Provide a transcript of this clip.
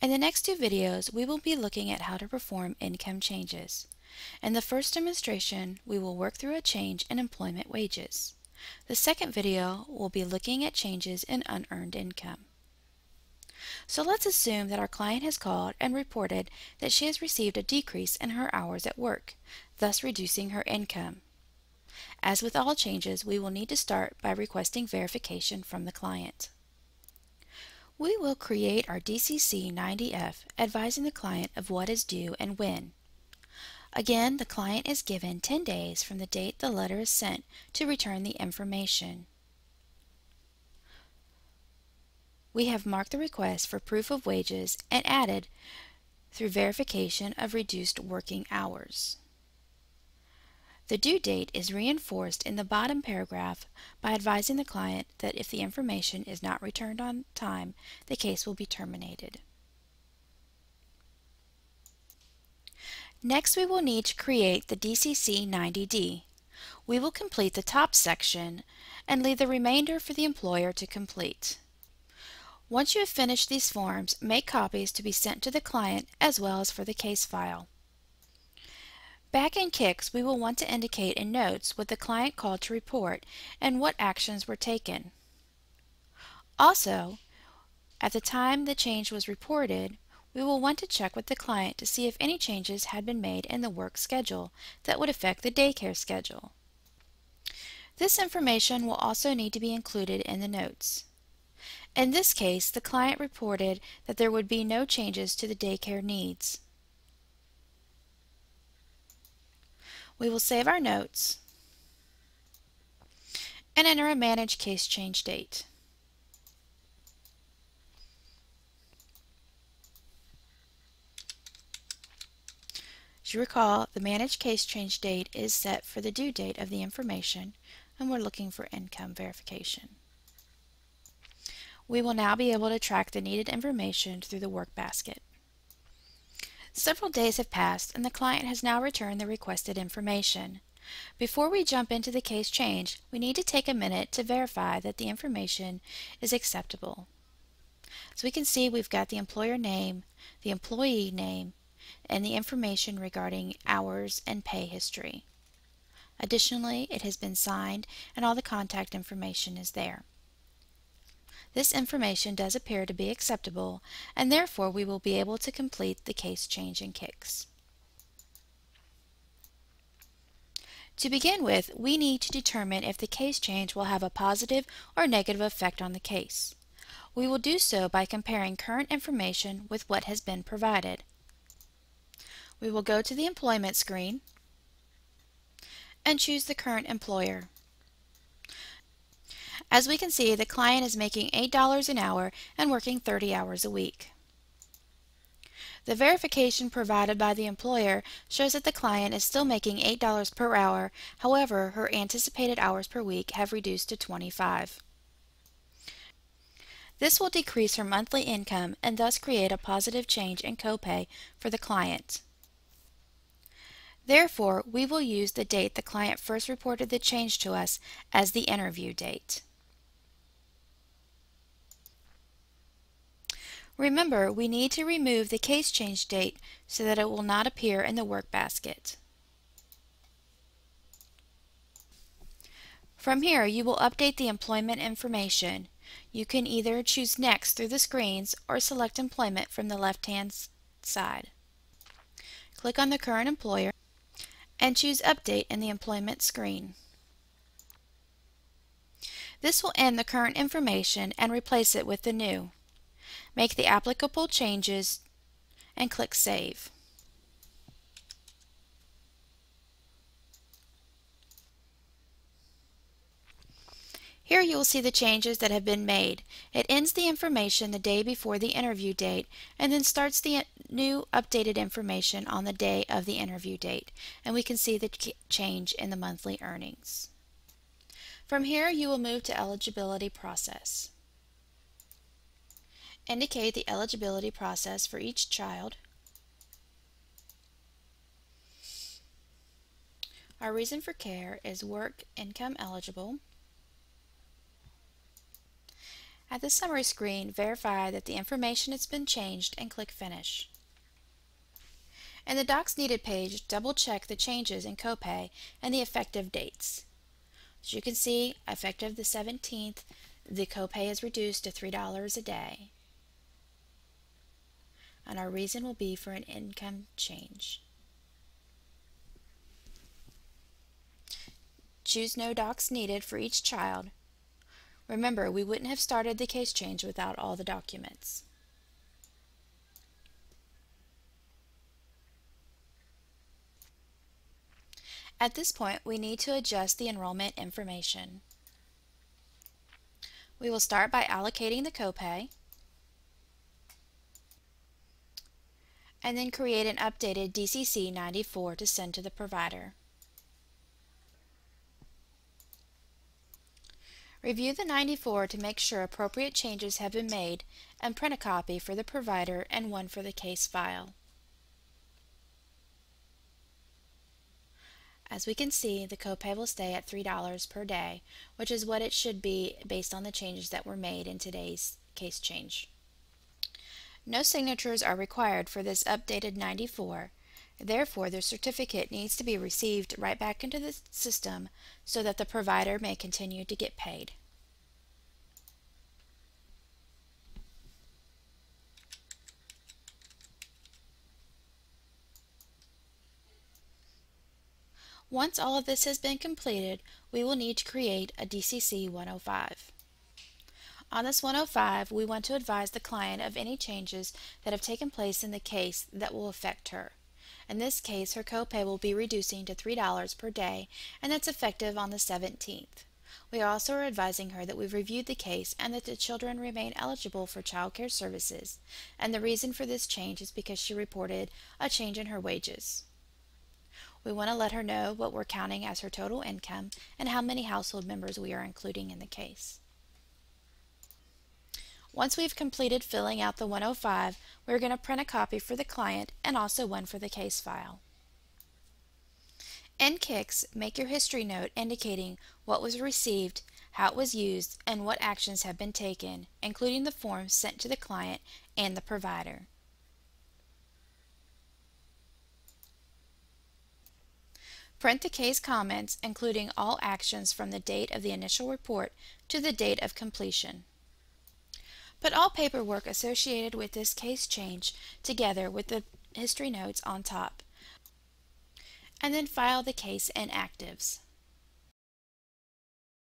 In the next two videos, we will be looking at how to perform income changes. In the first demonstration, we will work through a change in employment wages. The second video will be looking at changes in unearned income. So let's assume that our client has called and reported that she has received a decrease in her hours at work, thus reducing her income. As with all changes, we will need to start by requesting verification from the client. We will create our DCC 90F advising the client of what is due and when. Again, the client is given 10 days from the date the letter is sent to return the information. We have marked the request for proof of wages and added through verification of reduced working hours. The due date is reinforced in the bottom paragraph by advising the client that if the information is not returned on time, the case will be terminated. Next, we will need to create the DCC 90D. We will complete the top section and leave the remainder for the employer to complete. Once you have finished these forms, make copies to be sent to the client as well as for the case file. Back in KICS, we will want to indicate in notes what the client called to report and what actions were taken. Also, at the time the change was reported, we will want to check with the client to see if any changes had been made in the work schedule that would affect the daycare schedule. This information will also need to be included in the notes. In this case, the client reported that there would be no changes to the daycare needs. We will save our notes and enter a Manage Case Change Date. As you recall, the Manage Case Change Date is set for the due date of the information, and we're looking for income verification. We will now be able to track the needed information through the work basket. Several days have passed and the client has now returned the requested information. Before we jump into the case change, we need to take a minute to verify that the information is acceptable. So we can see we've got the employer name, the employee name, and the information regarding hours and pay history. Additionally, it has been signed and all the contact information is there. This information does appear to be acceptable, and therefore we will be able to complete the case change in KICS. To begin with, we need to determine if the case change will have a positive or negative effect on the case. We will do so by comparing current information with what has been provided. We will go to the employment screen and choose the current employer. As we can see, the client is making $8 an hour and working 30 hours a week. The verification provided by the employer shows that the client is still making $8 per hour, however, her anticipated hours per week have reduced to 25. This will decrease her monthly income and thus create a positive change in copay for the client. Therefore, we will use the date the client first reported the change to us as the interview date. Remember, we need to remove the case change date so that it will not appear in the work basket. From here, you will update the employment information. You can either choose Next through the screens or select Employment from the left-hand side. Click on the current employer and choose Update in the employment screen. This will end the current information and replace it with the new. Make the applicable changes and click Save. Here you will see the changes that have been made. It ends the information the day before the interview date and then starts the new updated information on the day of the interview date, and we can see the change in the monthly earnings. From here you will move to eligibility process. Indicate the eligibility process for each child. Our reason for care is work income eligible. At the summary screen, verify that the information has been changed and click Finish. In the Docs Needed page, double-check the changes in copay and the effective dates. As you can see, effective the 17th, the copay is reduced to $3 a day. And our reason will be for an income change. Choose No Docs Needed for each child. Remember, we wouldn't have started the case change without all the documents. At this point, we need to adjust the enrollment information. We will start by allocating the copay, and then create an updated DCC 94 to send to the provider. Review the 94 to make sure appropriate changes have been made, and print a copy for the provider and one for the case file. As we can see, the copay will stay at $3 per day, which is what it should be based on the changes that were made in today's case change. No signatures are required for this updated 94. Therefore, the certificate needs to be received right back into the system so that the provider may continue to get paid. Once all of this has been completed, we will need to create a DCC 105. On this 105, we want to advise the client of any changes that have taken place in the case that will affect her. In this case, her copay will be reducing to $3 per day, and that's effective on the 17th. We also are advising her that we've reviewed the case and that the children remain eligible for child care services, and the reason for this change is because she reported a change in her wages. We want to let her know what we're counting as her total income and how many household members we are including in the case. Once we've completed filling out the 105, we're going to print a copy for the client and also one for the case file. In KICS, make your history note indicating what was received, how it was used, and what actions have been taken, including the forms sent to the client and the provider. Print the case comments, including all actions from the date of the initial report to the date of completion. Put all paperwork associated with this case change together with the history notes on top, and then file the case in Actives.